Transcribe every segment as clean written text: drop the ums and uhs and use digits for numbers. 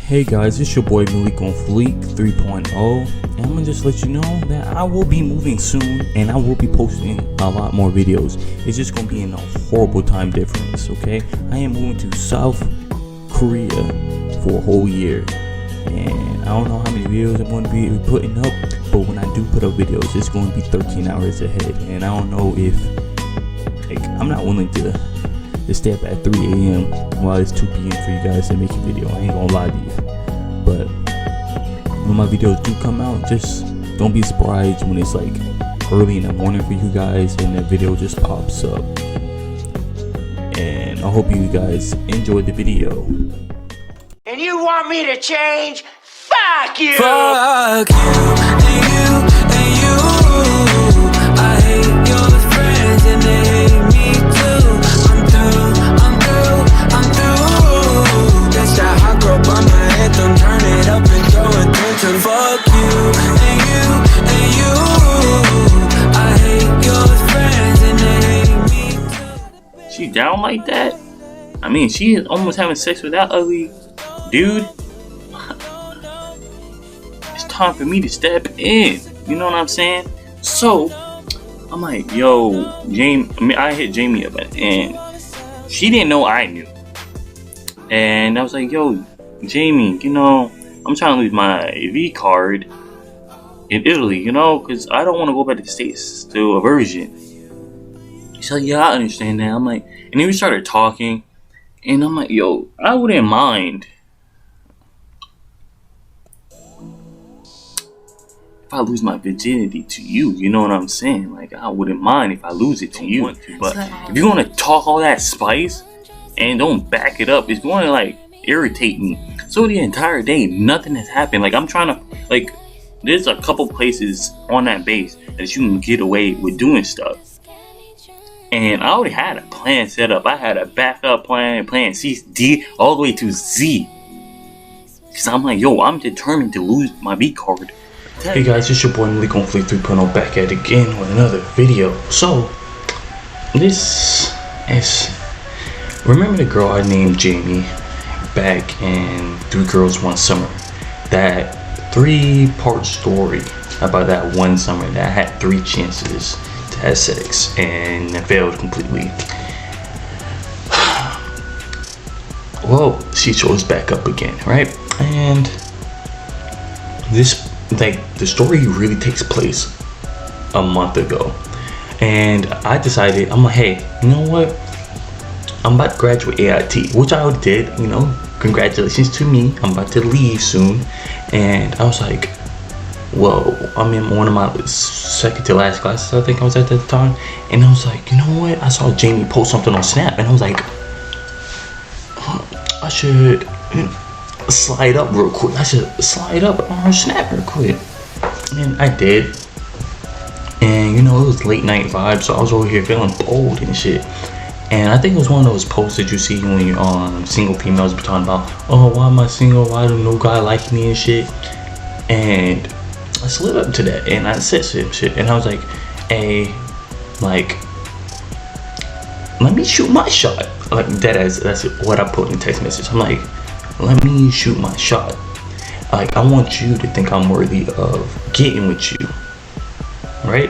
Hey guys, it's your boy Malik on Fleek 3.0, and I'm gonna just let you know that I will be moving soon and I will be posting a lot more videos. It's just gonna be in a horrible time difference, okay? I am moving to South Korea for a whole year, and I don't know how many videos I'm going to be putting up, but when I do put up videos, it's going to be 13 hours ahead, and I don't know if, I'm not willing to stay up at 3 a.m. while it's 2 p.m. for you guys to make a video. I ain't gonna lie to you. But when my videos do come out, just don't be surprised when it's like early in the morning for you guys and the video just pops up. And I hope you guys enjoyed the video. And you want me to change? Fuck you! Fuck you, and you, and you. I hate your friends and they hate me too. I'm through. That's that hot girl by my anthem. Turn it up and throw attention. Fuck you, and you, and you. I hate your friends and they hate me too. She down like that? I mean, she is almost having sex with that ugly dude. It's time for me to step in. You know what I'm saying? So I'm like, yo, Jamie. I mean, I hit Jamie up and she didn't know I knew. And I was like, yo, Jamie, you know, I'm trying to lose my V card in Italy, you know, because I don't want to go back to the States to a virgin. She's like, yeah, I understand that. I'm like, and then we started talking, and I'm like, yo, I wouldn't mind if I lose my virginity to you. You know what I'm saying? Like, I wouldn't mind if I lose it to you. But if you're going to talk all that spice and don't back it up, it's going to, like, irritate me. So the entire day, nothing has happened. Like, I'm trying to, like, there's a couple places on that base that you can get away with doing stuff. And I already had a plan set up. I had a backup plan C, D, all the way to Z. Because I'm like, yo, I'm determined to lose my V card. Hey guys, it's your boy Malik on Fleek 3.0 back at it again with another video. So, this is... Remember the girl I named Jamie back in 3 Girls 1 Summer? That 3-part story about that one summer that I had 3 chances to have sex and it failed completely. Well, she shows back up again, right? And this, like, the story really takes place a month ago. And I decided, I'm like, hey, you know what? I'm about to graduate AIT, which I already did, you know, congratulations to me. I'm about to leave soon. And I was like, whoa, I'm in one of my second to last classes, I think I was at the time. And I was like, you know what? I saw Jamie post something on Snap, and I was like, I should slide up real quick. I should slide up on her Snap real quick. And I did. And, you know, it was late night vibe, so I was over here feeling bold and shit. And I think it was one of those posts that you see when you're single females be talking about, oh, why am I single? Why do no guy like me and shit? And I slid up to that and I said some shit. And I was like, hey, like, let me shoot my shot. Like, that's what I put in the text message. I'm like, let me shoot my shot. Like, I want you to think I'm worthy of getting with you. Right?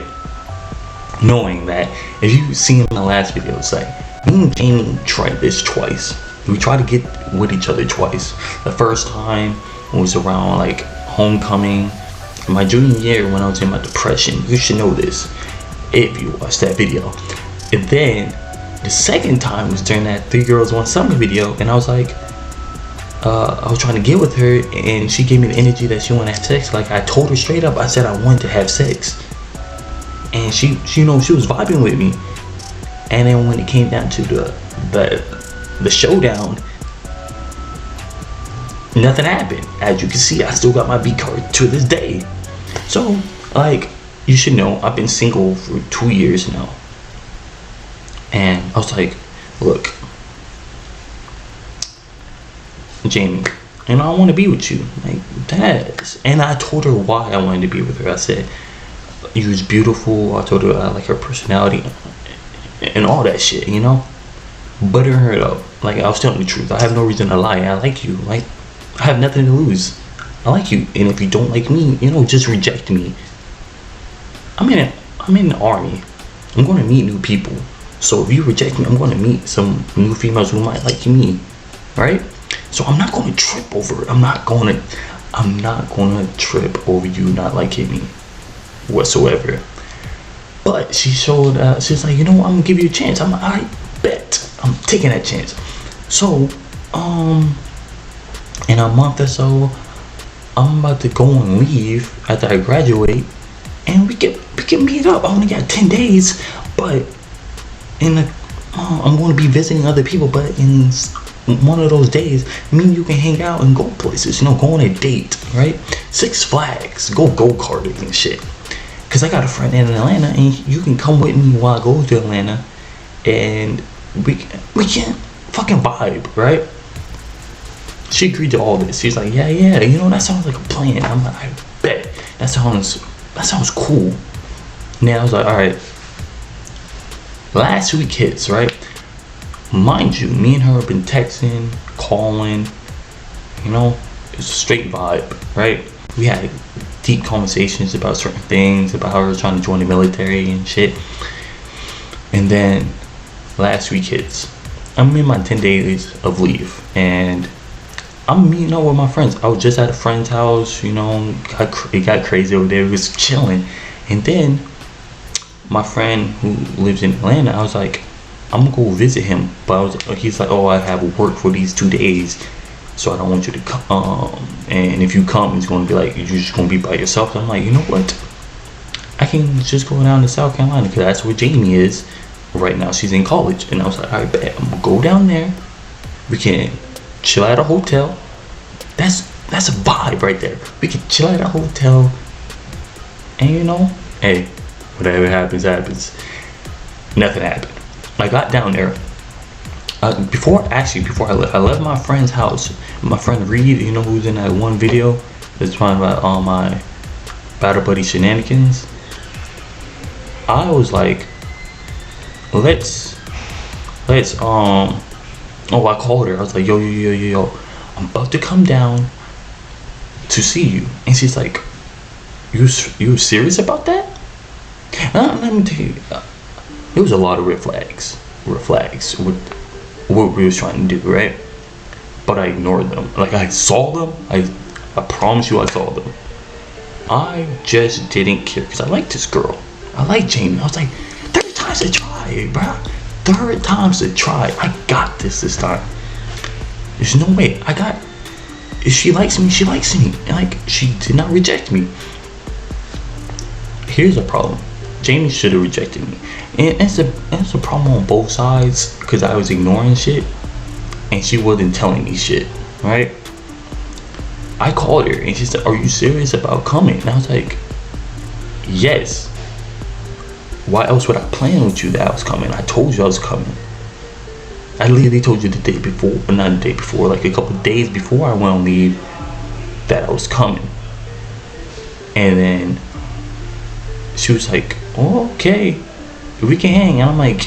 Knowing that, if you see in my last video, it's like, me and Jamie tried this twice. We tried to get with each other twice. The first time was around like homecoming, my junior year, when I was in my depression. You should know this if you watched that video. And then the second time was during that 3 Girls 1 Summer video, and I was like, I was trying to get with her, and she gave me the energy that she wanted to have sex. Like, I told her straight up, I said I wanted to have sex, and she you know, she was vibing with me. And then when it came down to the showdown, nothing happened. As you can see, I still got my V card to this day. So, like, you should know, I've been single for 2 years now. And I was like, look, Jamie, and I want to be with you. Like, that. And I told her why I wanted to be with her. I said, you was beautiful. I told her I like her personality and all that shit, you know, buttering her up. Like, I was telling the truth. I have no reason to lie. I like you. Like, I have nothing to lose. I like you, and if you don't like me, you know, just reject me. I'm in the army. I'm going to meet new people. So if you reject me, I'm going to meet some new females who might like me, right? So I'm not going to trip over it. I'm not going to trip over you not liking me whatsoever. But she showed, she's like, you know what, I'm gonna give you a chance. I bet I'm taking that chance. So, in a month or so, I'm about to go and leave after I graduate, and we can meet up. I only got 10 days, but I'm going to be visiting other people. But in one of those days, me and you can hang out and go places. You know, go on a date, right? Six Flags, go karting and shit. Cause I got a friend in Atlanta, and you can come with me while I go to Atlanta, and we can fucking vibe, right? She agreed to all this. She's like, yeah, you know, that sounds like a plan. I'm like, I bet that sounds cool. And then I was like, all right. Last week hits, right? Mind you, me and her have been texting, calling. You know, it's a straight vibe, right? We had deep conversations about certain things, about her trying to join the military and shit. And then last week hits. I'm in my 10 days of leave, and I'm meeting up with my friends. I was just at a friend's house, you know, it got crazy over there. We was chilling. And then my friend who lives in Atlanta, I was like, I'm gonna go visit him. But he's like, oh, I have work for these 2 days, so I don't want you to come. And if you come, it's gonna be like, you're just gonna be by yourself. So I'm like, you know what? I can just go down to South Carolina, because that's where Jamie is right now. She's in college. And I was like, all right, bet. I'm gonna go down there. We can chill at a hotel. That's a vibe right there. We can chill at a hotel, and you know, hey, whatever happens. Nothing happened. I got down there. Before I left my friend's house. My friend Reed, you know, who's in that one video that's talking about all my battle buddy shenanigans. I was like, let's I called her. I was like, yo, I'm about to come down to see you. And she's like, you serious about that? Let me tell you, there was a lot of red flags with what we was trying to do, right? But I ignored them. Like, I saw them. I promise you I saw them. I just didn't care, because I like this girl. I like Jamie. I was like, 3rd time's a try, bro. 3rd time's a try. I got this time. There's no way. If she likes me, she likes me. Like, she did not reject me. Here's a problem. Jamie should have rejected me. And it's a problem on both sides, because I was ignoring shit, and she wasn't telling me shit, right? I called her, and she said, are you serious about coming? And I was like, yes. Why else would I plan with you that I was coming? I told you I was coming. I literally told you the day before, but not the day before, like a couple days before I went on leave, that I was coming. And then she was like, oh, okay, we can hang. And I'm like,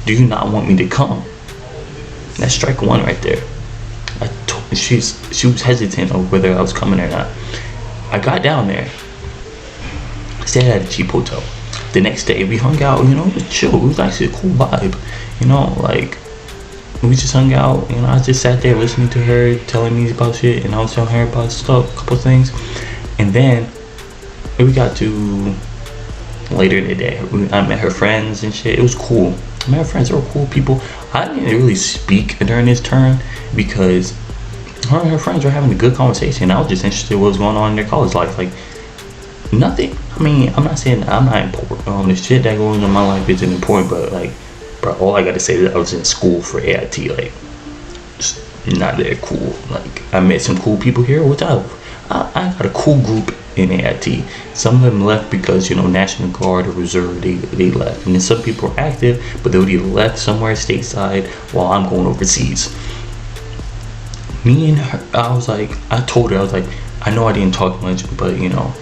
do you not want me to come? That's strike one right there. She was hesitant of whether I was coming or not. I got down there, stayed at a cheap hotel. The next day we hung out, you know, it was chill. It was actually a cool vibe, you know, like we just hung out, you know. I just sat there listening to her telling me about shit, and I was telling her about stuff, a couple things. And then we got to later in the day, I met her friends and shit. It was cool. I met her friends. They were cool people. I didn't really speak during this turn, because her and her friends were having a good conversation. I was just interested in what was going on in their college life. Like, nothing. I mean, I'm not saying I'm not important. The shit that goes on in my life isn't important, but like, bro, all I gotta say is that I was in school for AIT. Like, just not that cool. Like, I met some cool people here, which I got a cool group in AIT. Some of them left because, you know, National Guard or Reserve, they left. And then some people are active, but they would either left somewhere stateside while I'm going overseas. Me and her, I told her, I was like, I know I didn't talk much, but you know,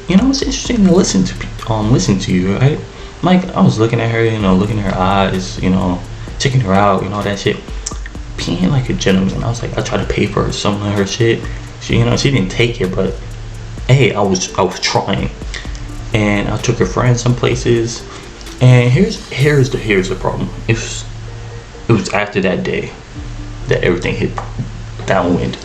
it's interesting to listen to you, right? Like, I was looking at her, you know, looking at her eyes, you know, checking her out, you know, that shit. being like a gentleman. I was like, I tried to pay for some of her shit. She, you know, she didn't take it, but hey, I was trying. And I took her friends some places. And here's the problem. It was after that day that everything hit downwind.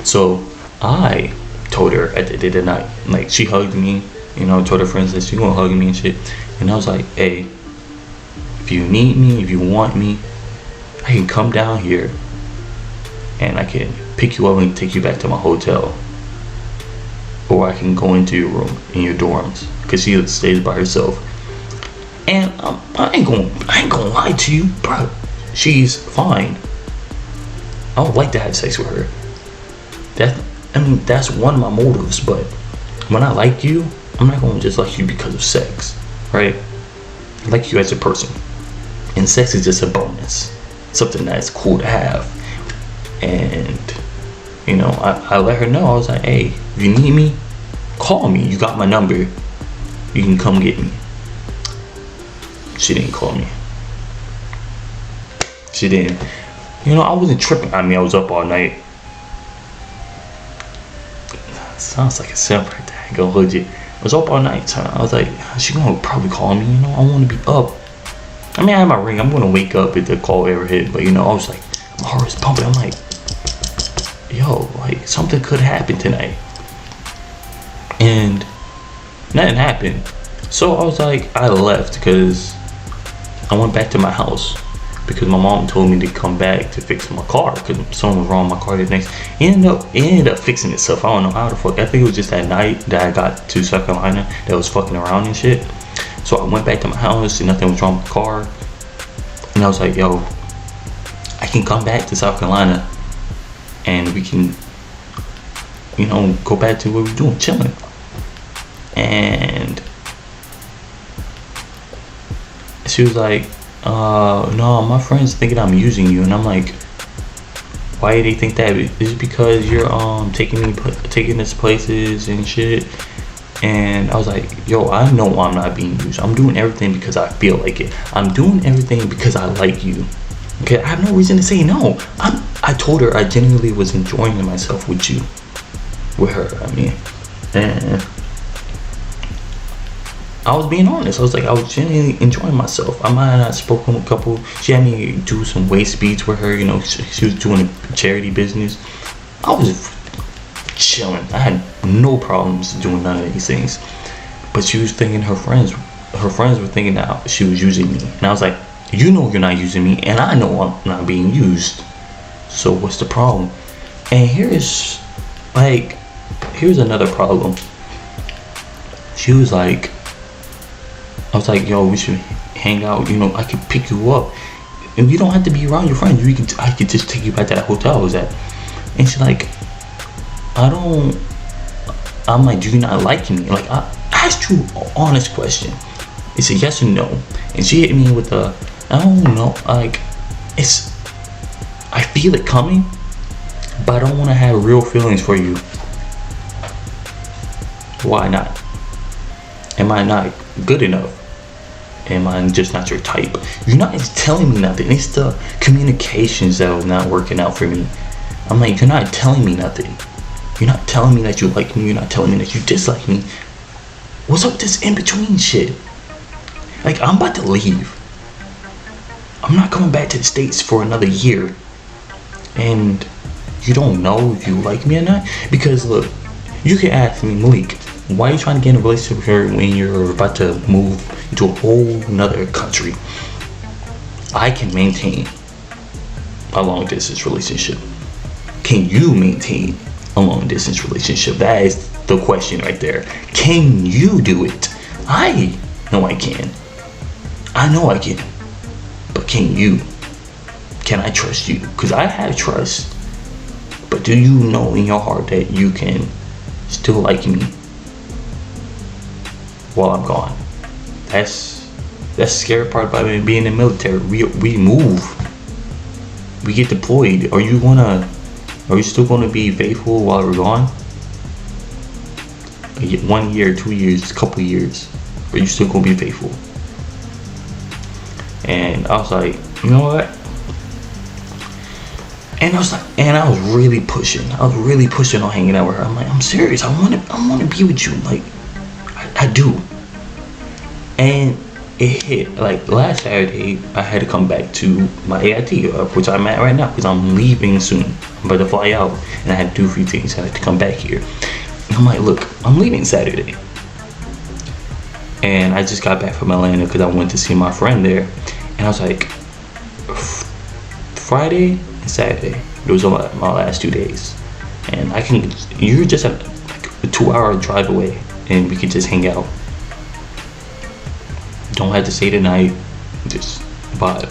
So I told her at the end of the night, like, she hugged me, you know, told her friends that she gonna hug me and shit. And I was like, hey, if you need me, if you want me, I can come down here and I can pick you up and take you back to my hotel, or I can go into your room in your dorms, because she stays by herself. And I ain't gonna lie to you, bro. She's fine. I would like to have sex with her. That's one of my motives. But when I like you, I'm not gonna just like you because of sex, right? I like you as a person, and sex is just a bonus, something that's cool to have. And you know, I let her know. I was like, hey, if you need me, call me. You got my number. You can come get me. She didn't call me. She didn't. You know, I wasn't tripping. I mean, I was up all night. Sounds like a simp right there. I ain't gonna hold you. I was up all night. So I was like, she gonna probably call me. You know, I want to be up. I mean, I have my ring. I'm gonna wake up if the call ever hit. But you know, I was like, my heart was pumping. I'm like, yo, like something could happen tonight. And nothing happened. So I was like, I left because I went back to my house, because my mom told me to come back to fix my car because something was wrong with my car. The next, it ended up fixing itself. I don't know how the fuck. I think it was just that night that I got to South Carolina that was fucking around and shit. So I went back to my house and nothing was wrong with the car. And I was like, yo, I can come back to South Carolina and we can, you know, go back to what we're doing, chilling. And she was like, no, my friends thinking I'm using you. And I'm like, why do they think that? Is it because you're taking us places and shit? And I was like, yo, I know I'm not being used. I'm doing everything because I feel like it. I'm doing everything because I like you. Okay, I have no reason to say no. I told her I genuinely was enjoying myself with you, with her. I mean, and I was being honest. I was like, I was genuinely enjoying myself. I might have not spoken with a couple. She had me do some waist beats with her. You know, she was doing a charity business. I was chilling. I had no problems doing none of these things. But she was thinking her friends were thinking that she was using me. And I was like, you know you're not using me, and I know I'm not being used. So what's the problem? And here's another problem. She was like, I was like, yo, we should hang out. You know, I could pick you up, and you don't have to be around your friends. I could just take you back to that hotel I was at. And she's like, I'm like, do you not like me? Like, I asked you an honest question. It's a yes or no. And she hit me with the, I don't know, like, I feel it coming, but I don't want to have real feelings for you. Why not? Am I not good enough? Am I just not your type? You're not telling me nothing. It's the communications that are not working out for me. I'm like, you're not telling me nothing. You're not telling me that you like me. You're not telling me that you dislike me. What's up with this in-between shit? Like, I'm about to leave. I'm not coming back to the States for another year. And you don't know if you like me or not? Because look, you can ask me, Malik, why are you trying to get in a relationship with her when you're about to move into a whole nother country? I can maintain a long distance relationship. Can you maintain a long distance relationship? That is the question right there. Can you do it? I know I can. I know I can. But can you? Can I trust you? Because I have trust. But do you know in your heart that you can still like me while I'm gone? That's the scary part about being in the military. We move. We get deployed. Are you still gonna be faithful while we're gone? 1 year, 2 years, couple years. Are you still gonna be faithful? And I was like, you know what? And I was really pushing. I was really pushing on hanging out with her. I'm like, I'm serious. I want to be with you. Like, I do. And it hit, like, last Saturday, I had to come back to my AIT, which I'm at right now, because I'm leaving soon. I'm about to fly out, and I had to do a few things. I had to come back here. And I'm like, look, I'm leaving Saturday. And I just got back from Atlanta because I went to see my friend there. And I was like, Friday and Saturday, those are my last 2 days. And you're just like a 2-hour drive away, and we could just hang out. Don't have to stay the night, just vibe.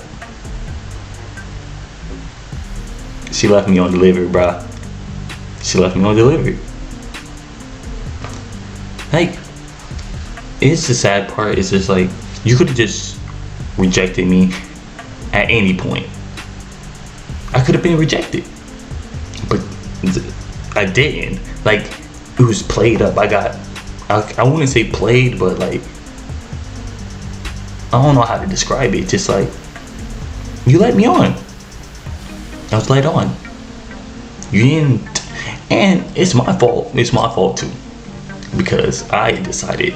She left me on delivery, bruh. She left me on delivery. Like, it's the sad part. It's just like, you could have just rejected me at any point. I could have been rejected, but I didn't. Like, it was played up. I wouldn't say played, but like, I don't know how to describe it. Just like, you let me on. I was let on. You didn't, and it's my fault. It's my fault too, because I decided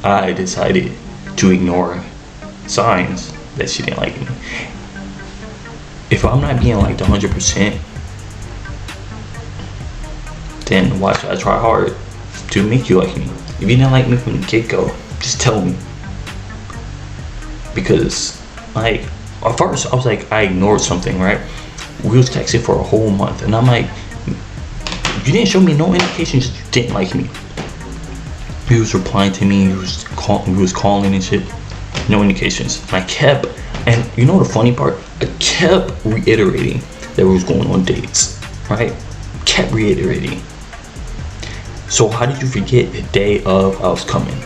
to ignore signs that she didn't like me. If I'm not being liked 100%, then why should I try hard to make you like me? If you didn't like me from the get-go, just tell me. Because, like, at first I was like, I ignored something, right? We was texting for a whole month, and I'm like, you didn't show me no indications that you didn't like me. He was replying to me, he was calling and shit, no indications. And I kept, and you know the funny part? I kept reiterating that we was going on dates, right? Kept reiterating. So how did you forget the day of I was coming?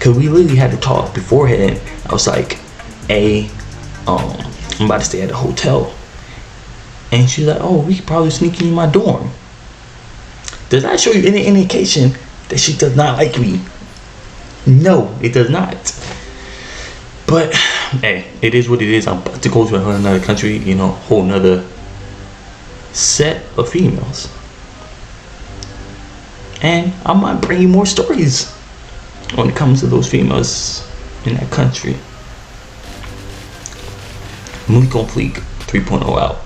Cause we literally had to talk beforehand. I was like, hey, I'm about to stay at a hotel. And she's like, oh, we could probably sneak you in my dorm. Does that show you any indication that she does not like me? No, it does not. But hey, it is what it is. I'm about to go to another country, you know, whole nother set of females. And I might bring you more stories when it comes to those females in that country. Malik on Fleek 3.0 out.